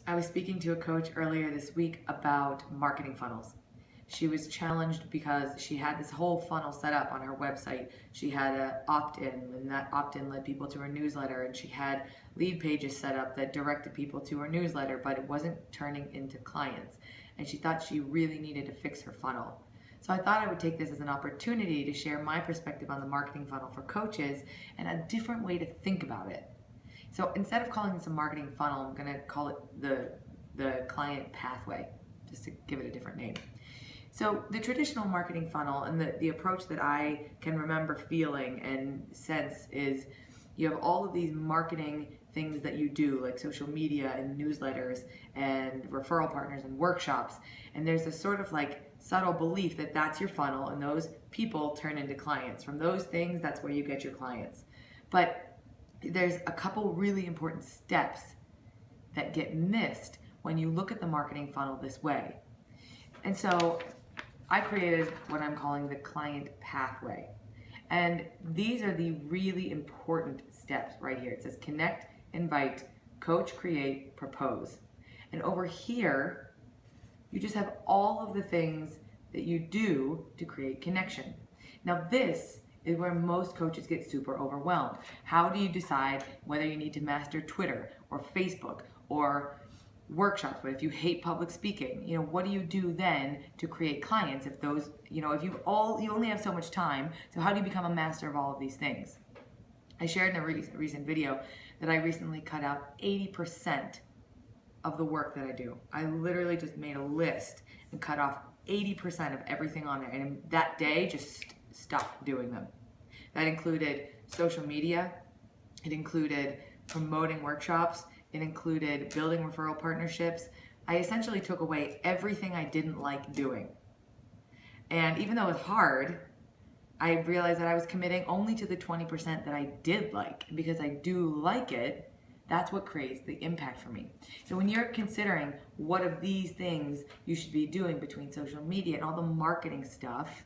I was speaking to a coach earlier this week about marketing funnels. She was challenged because she had this whole funnel set up on her website. She had an opt-in, and that opt-in led people to her newsletter, and she had lead pages set up that directed people to her newsletter, but it wasn't turning into clients. And she thought she really needed to fix her funnel. So I thought I would take this as an opportunity to share my perspective on the marketing funnel for coaches and a different way to think about it. So instead of calling this a marketing funnel, I'm going to call it the client pathway, just to give it a different name. So the traditional marketing funnel and the approach that I can remember feeling and sense is you have all of these marketing things that you do, like social media and newsletters and referral partners and workshops. And there's this sort of like subtle belief that that's your funnel and those people turn into clients. From those things, that's where you get your clients. But there's a couple really important steps that get missed when you look at the marketing funnel this way. And so I created what I'm calling the client pathway. And these are the really important steps right here. It says connect, invite, coach, create, propose. And over here, you just have all of the things that you do to create connection. Now this is where most coaches get super overwhelmed. How do you decide whether you need to master Twitter or Facebook or workshops? But if you hate public speaking, what do you do then to create clients if those, if you only have so much time? So how do you become a master of all of these things? I shared in a recent video that I recently cut out 80% of the work that I do. I literally just made a list and cut off 80% of everything on there, and that day just stopped doing them. That included social media, it included promoting workshops, it included building referral partnerships. I essentially took away everything I didn't like doing. And even though it was hard, I realized that I was committing only to the 20% that I did like. And because I do like it, that's what creates the impact for me. So when you're considering what of these things you should be doing between social media and all the marketing stuff,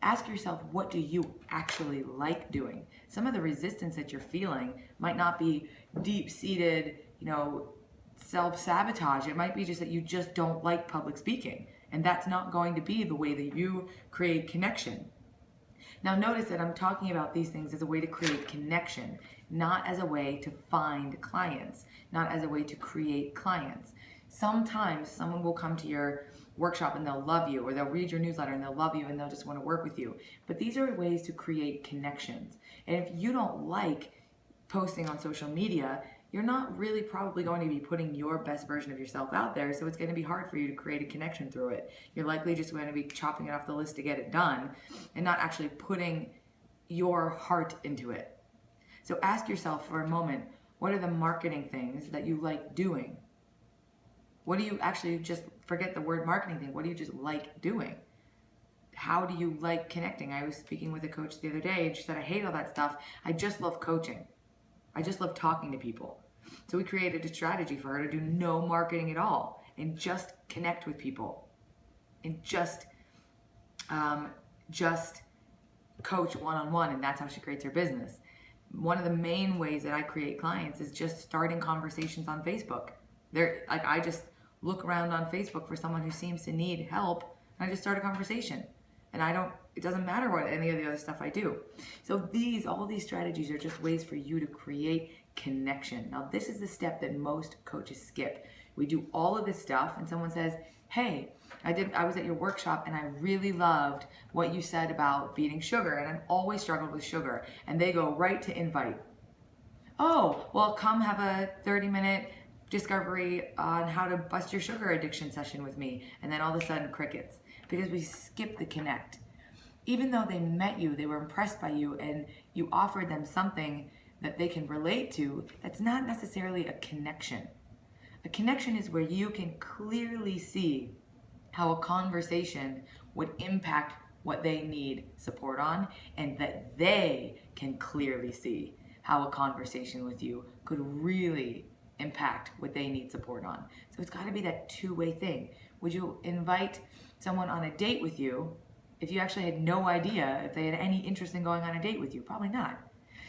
ask yourself, what do you actually like doing? Some of the resistance that you're feeling might not be deep-seated, self-sabotage. It might be just that you just don't like public speaking, and that's not going to be the way that you create connection. Now notice that I'm talking about these things as a way to create connection, not as a way to find clients, not as a way to create clients. Sometimes someone will come to your workshop and they'll love you, or they'll read your newsletter and they'll love you and they'll just want to work with you. But these are ways to create connections. And if you don't like posting on social media, you're not really probably going to be putting your best version of yourself out there, so it's going to be hard for you to create a connection through it. You're likely just going to be chopping it off the list to get it done and not actually putting your heart into it. So ask yourself for a moment, what are the marketing things that you like doing? What do you actually, just forget the word marketing thing, what do you just like doing? How do you like connecting? I was speaking with a coach the other day and she said, I hate all that stuff. I just love coaching. I just love talking to people. So we created a strategy for her to do no marketing at all and just connect with people and just coach one-on-one, and that's how she creates her business. One of the main ways that I create clients is just starting conversations on Facebook. I just look around on Facebook for someone who seems to need help, and I just start a conversation. And it doesn't matter what any of the other stuff I do. So all these strategies are just ways for you to create connection. Now, this is the step that most coaches skip. We do all of this stuff and someone says, hey, I was at your workshop and I really loved what you said about beating sugar, and I've always struggled with sugar. And they go right to invite. Oh, well, come have a 30-minute discovery on how to bust your sugar addiction session with me. And then all of a sudden, crickets. Because we skip the connect. Even though they met you, they were impressed by you, and you offered them something that they can relate to, that's not necessarily a connection. A connection is where you can clearly see how a conversation would impact what they need support on, and that they can clearly see how a conversation with you could really impact what they need support on. So it's got to be that two-way thing. Would you invite someone on a date with you if you actually had no idea if they had any interest in going on a date with you? Probably not.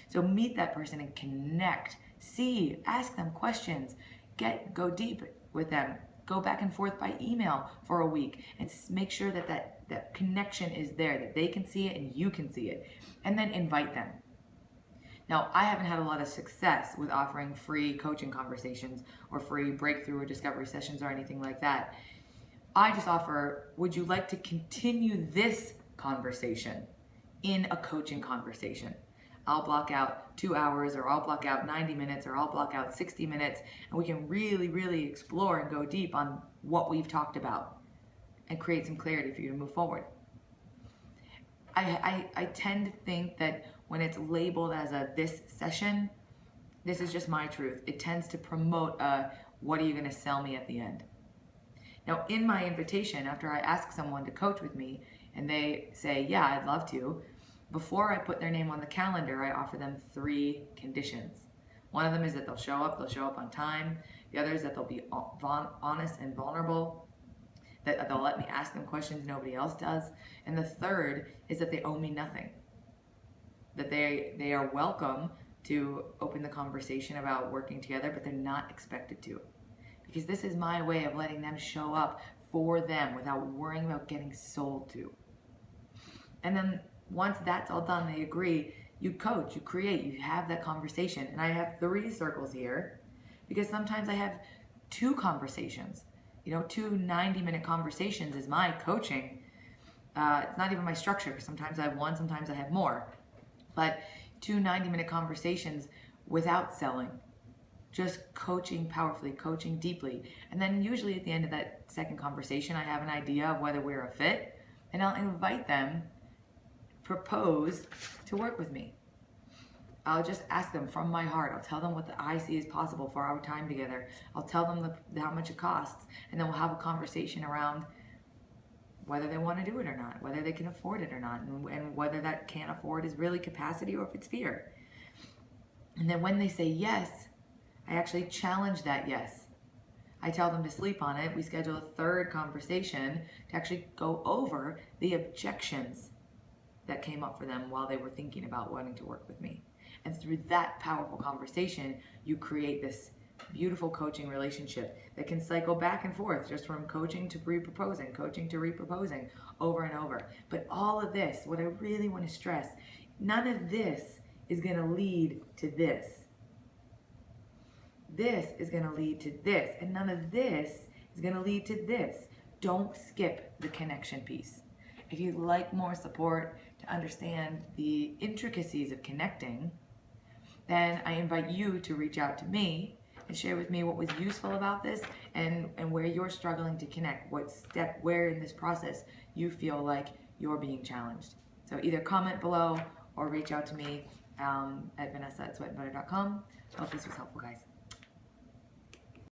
So meet that person and connect. See, ask them questions. Go deep with them. Go back and forth by email for a week and make sure that connection is there, that they can see it and you can see it. And then invite them. Now, I haven't had a lot of success with offering free coaching conversations or free breakthrough or discovery sessions or anything like that. I just offer, would you like to continue this conversation in a coaching conversation? I'll block out 2 hours, or I'll block out 90 minutes, or I'll block out 60 minutes, and we can really, really explore and go deep on what we've talked about and create some clarity for you to move forward. I tend to think that when it's labeled as a this session, this is just my truth. It tends to promote a what are you going to sell me at the end? Now, in my invitation, after I ask someone to coach with me and they say, yeah, I'd love to, before I put their name on the calendar, I offer them 3 conditions. One of them is that they'll show up on time. The other is that they'll be honest and vulnerable, that they'll let me ask them questions nobody else does. And the third is that they owe me nothing, that they are welcome to open the conversation about working together, but they're not expected to. Because this is my way of letting them show up for them without worrying about getting sold to. And then once that's all done, they agree, you coach, you create, you have that conversation. And I have 3 circles here because sometimes I have 2 conversations. 2 90-minute conversations is my coaching. It's not even my structure, because sometimes I have 1, sometimes I have more. But 2 90-minute conversations without selling. Just coaching powerfully, coaching deeply. And then usually at the end of that second conversation, I have an idea of whether we're a fit, and I'll invite them, propose to work with me. I'll just ask them from my heart. I'll tell them what I see is possible for our time together. I'll tell them how much it costs, and then we'll have a conversation around whether they want to do it or not, whether they can afford it or not, and whether that can't afford is really capacity or if it's fear. And then when they say yes, I actually challenge that yes. I tell them to sleep on it. We schedule a 3rd conversation to actually go over the objections that came up for them while they were thinking about wanting to work with me. And through that powerful conversation, you create this beautiful coaching relationship that can cycle back and forth, just from coaching to re-proposing, coaching to re-proposing, over and over. But all of this, what I really want to stress, none of this is going to lead to this. This is going to lead to this, and none of this is going to lead to this. Don't skip the connection piece. If you'd like more support to understand the intricacies of connecting, then I invite you to reach out to me and share with me what was useful about this and where you're struggling to connect, where in this process you feel like you're being challenged. So either comment below or reach out to me at Vanessa@sweatandbutter.com. I hope this was helpful, guys.